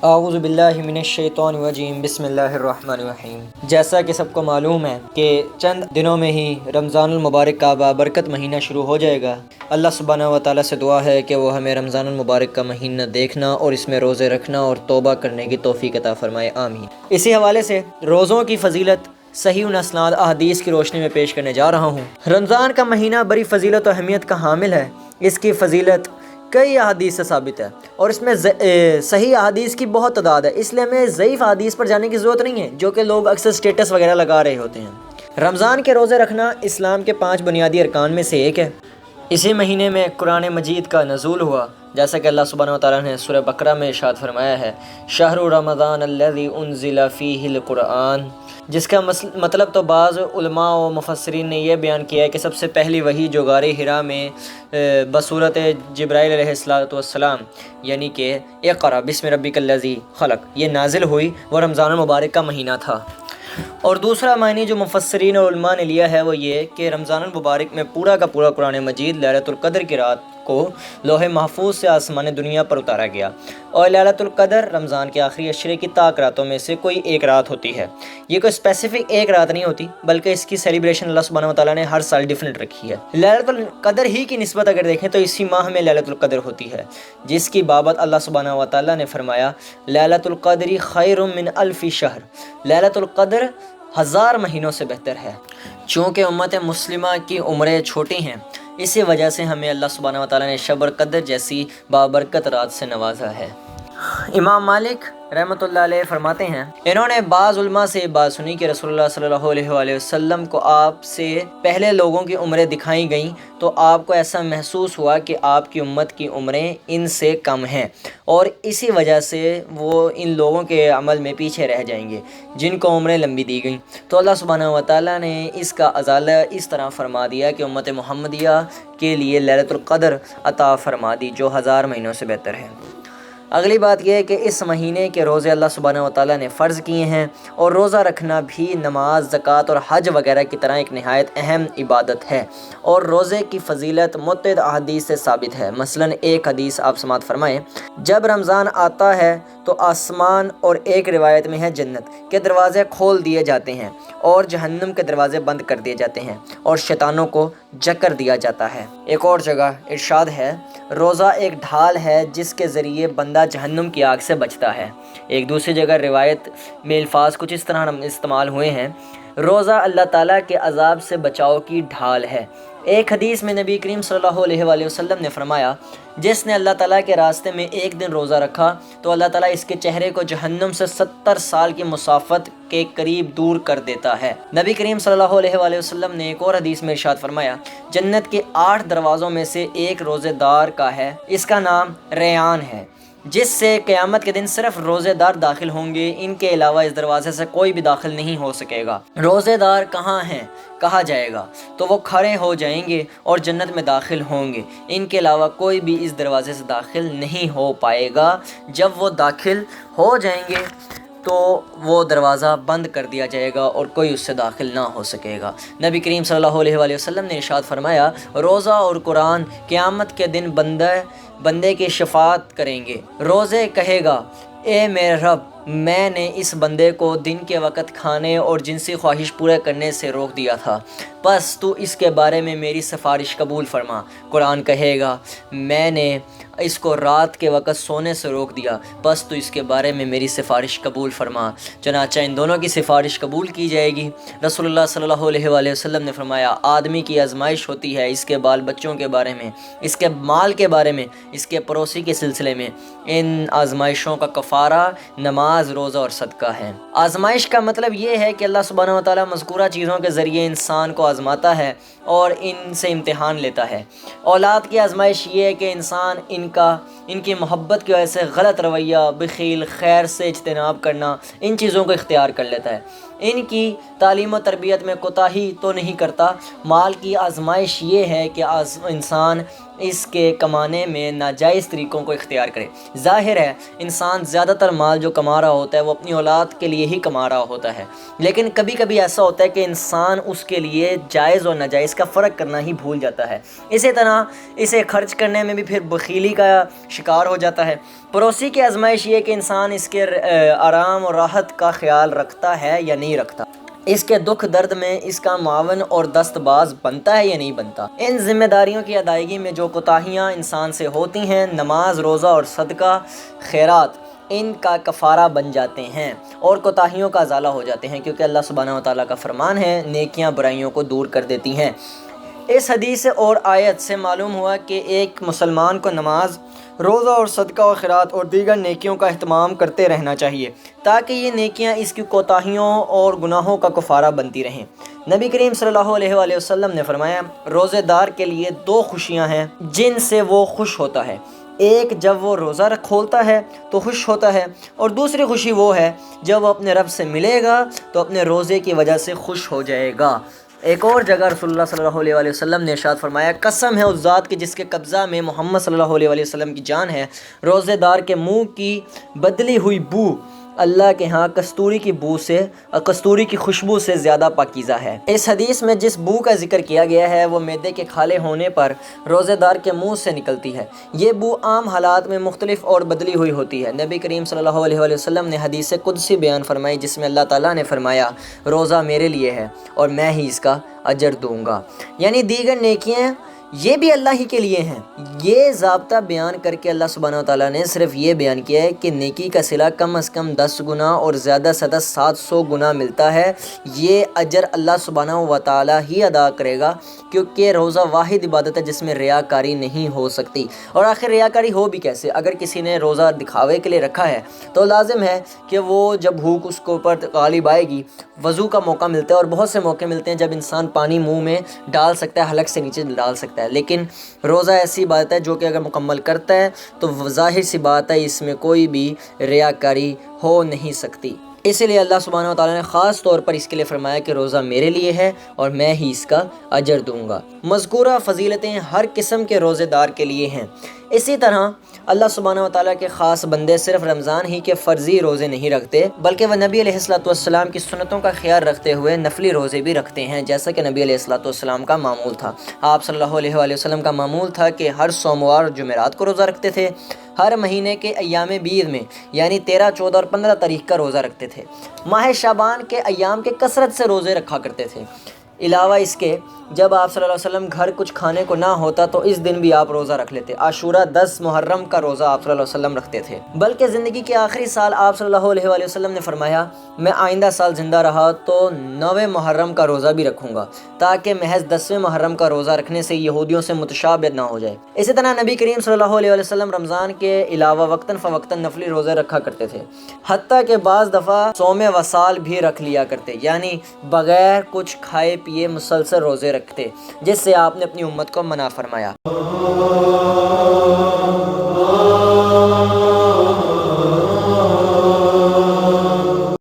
اعوذ باللہ من الشیطان الرجیم بسم اللہ الرحمن الرحیم۔ جیسا کہ سب کو معلوم ہے کہ چند دنوں میں ہی رمضان المبارک کا بابرکت مہینہ شروع ہو جائے گا۔ اللہ سبحانہ و تعالیٰ سے دعا ہے کہ وہ ہمیں رمضان المبارک کا مہینہ دیکھنا اور اس میں روزے رکھنا اور توبہ کرنے کی توفیق عطا فرمائے، آمین۔ اسی حوالے سے روزوں کی فضیلت صحیح الاسناد احادیث کی روشنی میں پیش کرنے جا رہا ہوں۔ رمضان کا مہینہ بڑی فضیلت و اہمیت کا حامل ہے۔ اس کی فضیلت کئی احادیث سے ثابت ہے اور اس میں صحیح احادیث کی بہت تعداد ہے، اس لیے ہمیں ضعیف احادیث پر جانے کی ضرورت نہیں ہے جو کہ لوگ اکثر سٹیٹس وغیرہ لگا رہے ہوتے ہیں۔ رمضان کے روزے رکھنا اسلام کے 5 بنیادی ارکان میں سے ایک ہے۔ اسی مہینے میں قرآن مجید کا نزول ہوا، جیسا کہ اللہ سبحانہ و تعالیٰ نے سورہ بقرہ میں ارشاد فرمایا ہے، شہر رمضان الذی انزل فیہ القرآن، جس کا مطلب تو بعض علماء و مفسرین نے یہ بیان کیا ہے کہ سب سے پہلی وحی جو غار حرا میں بصورت جبرائیل علیہ السلام یعنی کہ اقرأ بسم ربک الذی خلق یہ نازل ہوئی، وہ رمضان المبارک کا مہینہ تھا۔ اور دوسرا معنی جو مفسرین اور علماء نے لیا ہے وہ یہ کہ رمضان المبارک میں پورا کا پورا قرآن مجید لیلۃ القدر کی رات کو لوح محفوظ سے آسمان دنیا پر اتارا گیا، اور لیلۃ القدر رمضان کے آخری عشرے کی طاق راتوں میں سے کوئی ایک رات ہوتی ہے۔ یہ کوئی اسپیسیفک ایک رات نہیں ہوتی، بلکہ اس کی سیلیبریشن اللہ سبحانہ و تعالیٰ نے ہر سال ڈیفرنٹ رکھی ہے۔ لیلۃ القدر ہی کی نسبت اگر دیکھیں تو اسی ماہ میں لیلۃ القدر ہوتی ہے، جس کی بابت اللہ سبحانہ و تعالیٰ نے فرمایا، لیلۃ القدر خیر من الف شہر، لیلۃ القدر 1000 مہینوں سے بہتر ہے۔ چونکہ امت مسلمہ کی عمریں چھوٹی ہیں، اسی وجہ سے ہمیں اللہ سبحانہ و تعالیٰ نے شب القدر جیسی بابرکت رات سے نوازا ہے۔ امام مالک رحمۃ اللہ علیہ فرماتے ہیں، انہوں نے بعض علماء سے بات سنی کہ رسول اللہ صلی اللہ علیہ وآلہ وسلم کو آپ سے پہلے لوگوں کی عمریں دکھائی گئیں تو آپ کو ایسا محسوس ہوا کہ آپ کی امت کی عمریں ان سے کم ہیں، اور اسی وجہ سے وہ ان لوگوں کے عمل میں پیچھے رہ جائیں گے جن کو عمریں لمبی دی گئیں۔ تو اللہ سبحانہ و تعالیٰ نے اس کا ازالہ اس طرح فرما دیا کہ امت محمدیہ کے لیے لیلۃ القدر عطا فرما دی جو 1000 مہینوں سے بہتر ہے۔ اگلی بات یہ ہے کہ اس مہینے کے روزے اللہ سبحانہ و تعالیٰ نے فرض کیے ہیں، اور روزہ رکھنا بھی نماز، زکوٰۃ اور حج وغیرہ کی طرح ایک نہایت اہم عبادت ہے، اور روزے کی فضیلت متعدد احادیث سے ثابت ہے۔ مثلاً ایک حدیث آپ سماعت فرمائیں، جب رمضان آتا ہے تو آسمان اور ایک روایت میں ہے جنت کے دروازے کھول دیے جاتے ہیں اور جہنم کے دروازے بند کر دیے جاتے ہیں اور شیطانوں کو جکر دیا جاتا ہے۔ ایک اور جگہ ارشاد ہے، روزہ ایک ڈھال ہے جس کے ذریعے بندہ جہنم کی آگ سے بچتا ہے۔ ایک دوسری جگہ روایت میں الفاظ کچھ اس طرح استعمال ہوئے ہیں، روزہ اللہ تعالیٰ کے عذاب سے بچاؤ کی ڈھال ہے۔ ایک حدیث میں نبی کریم صلی اللہ علیہ وآلہ وسلم نے فرمایا، جس نے اللہ تعالیٰ کے راستے میں ایک دن روزہ رکھا تو اللہ تعالیٰ اس کے چہرے کو جہنم سے 70 سال کی مسافت کے قریب دور کر دیتا ہے۔ نبی کریم صلی اللہ علیہ وآلہ وسلم نے ایک اور حدیث میں ارشاد فرمایا، جنت کے 8 دروازوں میں سے ایک روزے دار کا ہے، اس کا نام ریان ہے، جس سے قیامت کے دن صرف روزے دار داخل ہوں گے، ان کے علاوہ اس دروازے سے کوئی بھی داخل نہیں ہو سکے گا۔ روزے دار کہاں ہیں کہا جائے گا تو وہ کھڑے ہو جائیں گے اور جنت میں داخل ہوں گے، ان کے علاوہ کوئی بھی اس دروازے سے داخل نہیں ہو پائے گا۔ جب وہ داخل ہو جائیں گے تو وہ دروازہ بند کر دیا جائے گا اور کوئی اس سے داخل نہ ہو سکے گا۔ نبی کریم صلی اللہ علیہ وآلہ وسلم نے ارشاد فرمایا، روزہ اور قرآن قیامت کے دن بندے کی شفاعت کریں گے۔ روزے کہے گا، اے میرے رب، میں نے اس بندے کو دن کے وقت کھانے اور جنسی خواہش پورے کرنے سے روک دیا تھا، بس تو اس کے بارے میں میری سفارش قبول فرما۔ قرآن کہے گا، میں نے اس کو رات کے وقت سونے سے روک دیا، بس تو اس کے بارے میں میری سفارش قبول فرما۔ چنانچہ ان دونوں کی سفارش قبول کی جائے گی۔ رسول اللہ صلی اللہ علیہ وآلہ وسلم نے فرمایا، آدمی کی آزمائش ہوتی ہے اس کے بال بچوں کے بارے میں، اس کے مال کے بارے میں، اس کے پڑوسی کے سلسلے میں۔ ان آزمائشوں کا کفارہ نماز، روزہ اور صدقہ ہے۔ آزمائش کا مطلب یہ ہے کہ اللہ سبحانہ و تعالیٰ مذکورہ چیزوں کے ذریعے انسان کو آزماتا ہے اور ان سے امتحان لیتا ہے۔ اولاد کی آزمائش یہ ہے کہ انسان ان کی محبت کی وجہ سے غلط رویہ، بخیل، خیر سے اجتناب کرنا، ان چیزوں کو اختیار کر لیتا ہے۔ ان کی تعلیم و تربیت میں کوتاہی تو نہیں کرتا۔ مال کی آزمائش یہ ہے کہ انسان اس کے کمانے میں ناجائز طریقوں کو اختیار کرے۔ ظاہر ہے انسان زیادہ تر مال جو کما رہا ہوتا ہے وہ اپنی اولاد کے لیے ہی کما رہا ہوتا ہے، لیکن کبھی کبھی ایسا ہوتا ہے کہ انسان اس کے لیے جائز اور ناجائز کا فرق کرنا ہی بھول جاتا ہے۔ اسی طرح اسے خرچ کرنے میں بھی پھر بخیلی کا شکار ہو جاتا ہے۔ پڑوسی کی آزمائش یہ کہ انسان اس کے آرام اور راحت کا خیال رکھتا ہے یا نہیں رکھتا، اس کے دکھ درد میں اس کا معاون اور دست باز بنتا ہے یا نہیں بنتا۔ ان ذمہ داریوں کی ادائیگی میں جو کوتاہیاں انسان سے ہوتی ہیں، نماز، روزہ اور صدقہ خیرات ان کا کفارہ بن جاتے ہیں اور کوتاہیوں کا ازالہ ہو جاتے ہیں، کیونکہ اللہ سبحانہ و تعالیٰ کا فرمان ہے نیکیاں برائیوں کو دور کر دیتی ہیں۔ اس حدیث اور آیت سے معلوم ہوا کہ ایک مسلمان کو نماز، روزہ اور صدقہ و خیرات اور دیگر نیکیوں کا اہتمام کرتے رہنا چاہیے تاکہ یہ نیکیاں اس کی کوتاہیوں اور گناہوں کا کفارہ بنتی رہیں۔ نبی کریم صلی اللہ علیہ وآلہ وسلم نے فرمایا، روزے دار کے لیے دو خوشیاں ہیں جن سے وہ خوش ہوتا ہے، ایک جب وہ روزہ کھولتا ہے تو خوش ہوتا ہے، اور دوسری خوشی وہ ہے جب وہ اپنے رب سے ملے گا تو اپنے روزے کی وجہ سے خوش ہو جائے گا۔ ایک اور جگہ رسول اللہ صلی اللہ علیہ وآلہ وسلم نے ارشاد فرمایا، قسم ہے اس ذات کی جس کے قبضہ میں محمد صلی اللہ علیہ وآلہ وسلم کی جان ہے، روزے دار کے منہ کی بدلی ہوئی بو اللہ کے ہاں کستوری کی خوشبو سے زیادہ پاکیزہ ہے۔ اس حدیث میں جس بو کا ذکر کیا گیا ہے وہ معدے کے کھالے ہونے پر روزے دار کے منہ سے نکلتی ہے۔ یہ بو عام حالات میں مختلف اور بدلی ہوئی ہوتی ہے۔ نبی کریم صلی اللہ علیہ وآلہ وسلم نے حدیث قدسی بیان فرمائی جس میں اللہ تعالیٰ نے فرمایا، روزہ میرے لیے ہے اور میں ہی اس کا اجر دوں گا، یعنی دیگر نیکیاں یہ بھی اللہ ہی کے لیے ہیں۔ یہ ضابطہ بیان کر کے اللہ سبحانہ و تعالیٰ نے صرف یہ بیان کیا ہے کہ نیکی کا صلہ کم از کم 10 گنا اور زیادہ سے زیادہ 700 گنا ملتا ہے۔ یہ اجر اللہ سبحانہ و تعالیٰ ہی ادا کرے گا، کیونکہ روزہ واحد عبادت ہے جس میں ریاکاری نہیں ہو سکتی۔ اور آخر ریاکاری ہو بھی کیسے؟ اگر کسی نے روزہ دکھاوے کے لیے رکھا ہے تو لازم ہے کہ وہ جب بھوک اس کو اوپر غالب آئے گی، وضو کا موقع ملتا ہے، اور بہت سے موقع ملتے ہیں جب انسان پانی منہ میں ڈال سکتا ہے، حلق سے نیچے ڈال سکتا ہے، لیکن روزہ ایسی بات ہے جو کہ اگر مکمل کرتا ہے تو ظاہر سی بات ہے اس میں کوئی بھی ریاکاری ہو نہیں سکتی۔ اسی لیے اللہ سبحانہ و تعالیٰ نے خاص طور پر اس کے لیے فرمایا کہ روزہ میرے لیے ہے اور میں ہی اس کا اجر دوں گا۔ مذکورہ فضیلتیں ہر قسم کے روزے دار کے لیے ہیں۔ اسی طرح اللہ سبحانہ و تعالیٰ کے خاص بندے صرف رمضان ہی کے فرضی روزے نہیں رکھتے، بلکہ وہ نبی علیہ السلام کی سنتوں کا خیال رکھتے ہوئے نفلی روزے بھی رکھتے ہیں، جیسا کہ نبی علیہ السلام کا معمول تھا۔ آپ صلی اللہ علیہ وآلہ وسلم کا معمول تھا کہ ہر سوموار اور جمعرات کو روزہ رکھتے تھے، ہر مہینے کے ایام بیض میں یعنی 13، 14 اور 15 تاریخ کا روزہ رکھتے تھے، ماہ شعبان کے ایام کے کثرت سے روزے رکھا کرتے تھے۔ علاوہ اس کے جب آپ صلی اللہ علیہ وسلم گھر کچھ کھانے کو نہ ہوتا تو اس دن بھی آپ روزہ رکھ لیتے۔ عاشورہ 10 محرم کا روزہ آپ صلی اللہ علیہ وسلم رکھتے تھے، بلکہ زندگی کے آخری سال آپ صلی اللہ علیہ وآلہ وسلم نے فرمایا، میں آئندہ سال زندہ رہا تو 9 محرم کا روزہ بھی رکھوں گا تاکہ محض 10 محرم کا روزہ رکھنے سے یہودیوں سے متشابہ نہ ہو جائے۔ اسی طرح نبی کریم صلی اللہ علیہ وآلہ وسلم رمضان کے علاوہ وقتاً فوقتاً نفلی روزے رکھا کرتے تھے، حتیٰ کہ بعض دفعہ صوم وصال بھی رکھ لیا کرتے، یعنی بغیر کچھ کھائے پیے مسلسل روزے رکھتے، جس سے آپ نے اپنی امت کو منع فرمایا۔